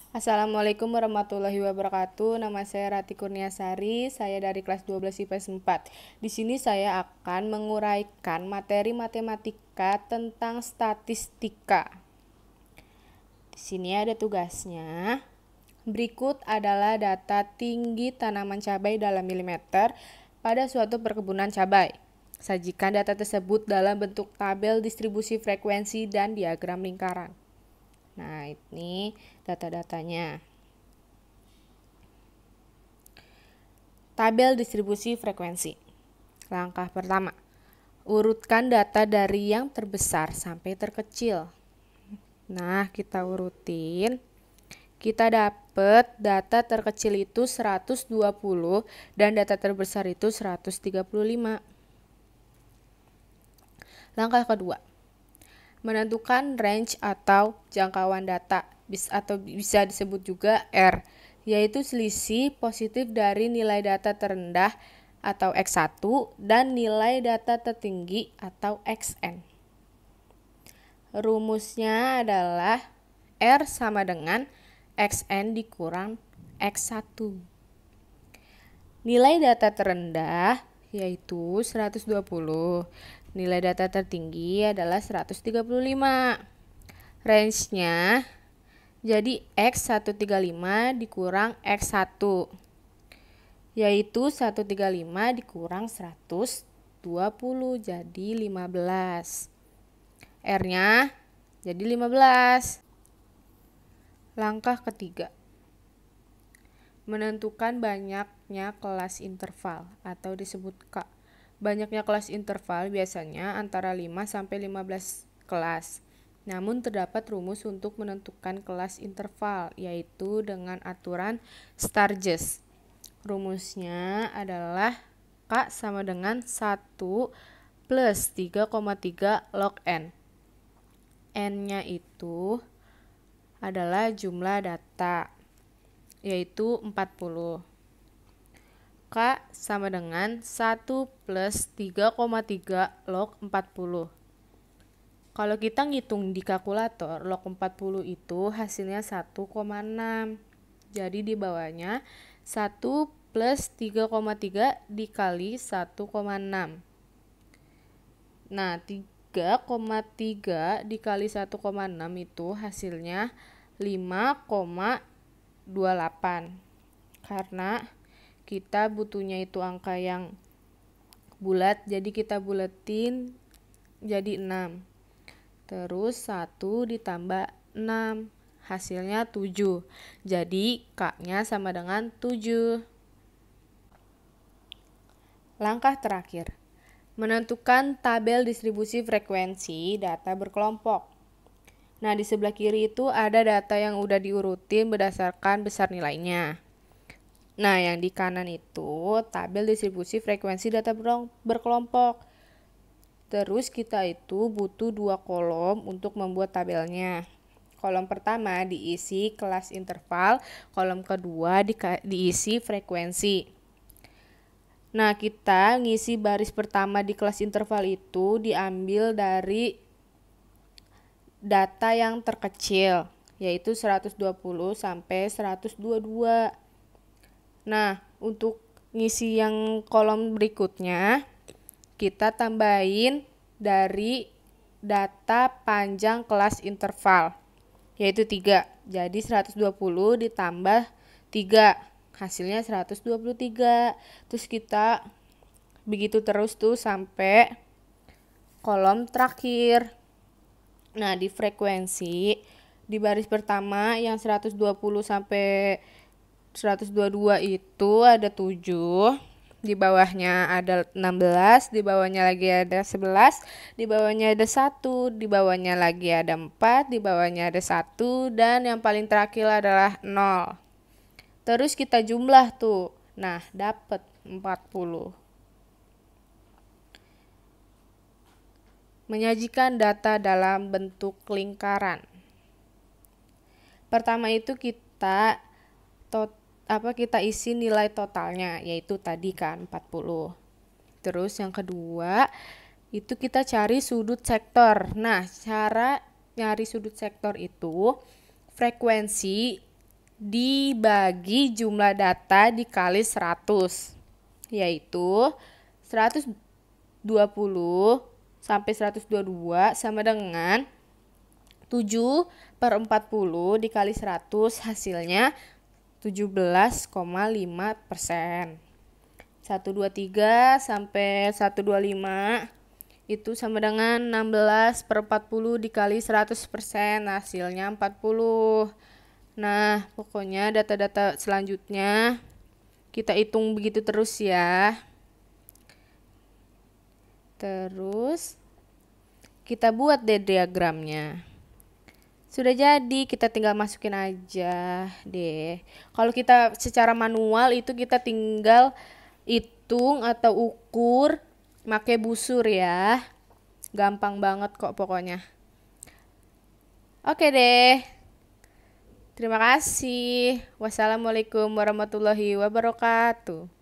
Assalamualaikum warahmatullahi wabarakatuh. Nama saya Rati Kurniasari, saya dari kelas 12 IPS 4. Di sini saya akan menguraikan materi matematika tentang statistika. Di sini ada tugasnya. Berikut adalah data tinggi tanaman cabai dalam milimeter pada suatu perkebunan cabai. Sajikan data tersebut dalam bentuk tabel distribusi frekuensi dan diagram lingkaran. Nah, ini data-datanya. Tabel distribusi frekuensi. Langkah pertama, urutkan data dari yang terbesar sampai terkecil. Nah, kita urutin. Kita dapat data terkecil itu 120 dan data terbesar itu 135. Langkah kedua, menentukan range atau jangkauan data atau bisa disebut juga R, yaitu selisih positif dari nilai data terendah atau X1 dan nilai data tertinggi atau XN. Rumusnya adalah R sama dengan XN dikurang X1. Nilai data terendah yaitu 120. Nilai data tertinggi adalah 135. Range-nya jadi X135 dikurang X1 yaitu 135 dikurang 120 jadi 15. R-nya jadi 15. Langkah ketiga, menentukan banyaknya kelas interval atau disebut K. Banyaknya kelas interval biasanya antara 5 sampai 15 kelas. Namun terdapat rumus untuk menentukan kelas interval, yaitu dengan aturan Sturges. Rumusnya adalah K sama dengan 1 plus 3,3 log N. N-nya itu adalah jumlah data, yaitu 40. K sama dengan 1 plus 3,3 log 40. Kalau kita ngitung di kalkulator, log 40 itu hasilnya 1,6. Jadi di bawahnya 1 plus 3,3 dikali 1,6. Nah, 3,3 dikali 1,6 itu hasilnya 5,28. Karena kita butuhnya itu angka yang bulat, jadi kita buletin jadi 6. Terus 1 ditambah 6, hasilnya 7. Jadi K-nya sama dengan 7. Langkah terakhir, menentukan tabel distribusi frekuensi data berkelompok. Nah, di sebelah kiri itu ada data yang udah diurutin berdasarkan besar nilainya. Nah, yang di kanan itu tabel distribusi frekuensi data berkelompok. Terus kita itu butuh 2 kolom untuk membuat tabelnya. Kolom pertama diisi kelas interval, kolom kedua diisi frekuensi. Nah, kita ngisi baris pertama di kelas interval itu diambil dari data yang terkecil, yaitu 120 sampai 122. Nah, untuk ngisi yang kolom berikutnya, kita tambahin dari data panjang kelas interval, yaitu 3. Jadi 120 ditambah 3, hasilnya 123. Terus kita begitu terus tuh sampai kolom terakhir. Nah, di frekuensi, di baris pertama yang 120 sampai 122 itu ada 7, di bawahnya ada 16, di bawahnya lagi ada 11, di bawahnya ada 1, di bawahnya lagi ada 4, di bawahnya ada 1, dan yang paling terakhir adalah 0. Terus kita jumlah tuh. Nah, dapat 40. Menyajikan data dalam bentuk lingkaran. Pertama itu kita isi nilai totalnya, yaitu tadi kan 40. Terus yang kedua itu kita cari sudut sektor. Nah, cara nyari sudut sektor itu frekuensi dibagi jumlah data dikali 100, yaitu 120 sampai 122 sama dengan 7/40 dikali 100, hasilnya 17,5%. 123 sampai 125 itu sama dengan 16/40 dikali 100%, hasilnya 40. Nah, pokoknya data-data selanjutnya kita hitung begitu terus ya. Terus kita buat deh diagramnya. Sudah jadi, kita tinggal masukin aja deh. Kalau kita secara manual itu kita tinggal hitung atau ukur pakai busur ya. Gampang banget kok pokoknya. Oke deh. Terima kasih. Wassalamualaikum warahmatullahi wabarakatuh.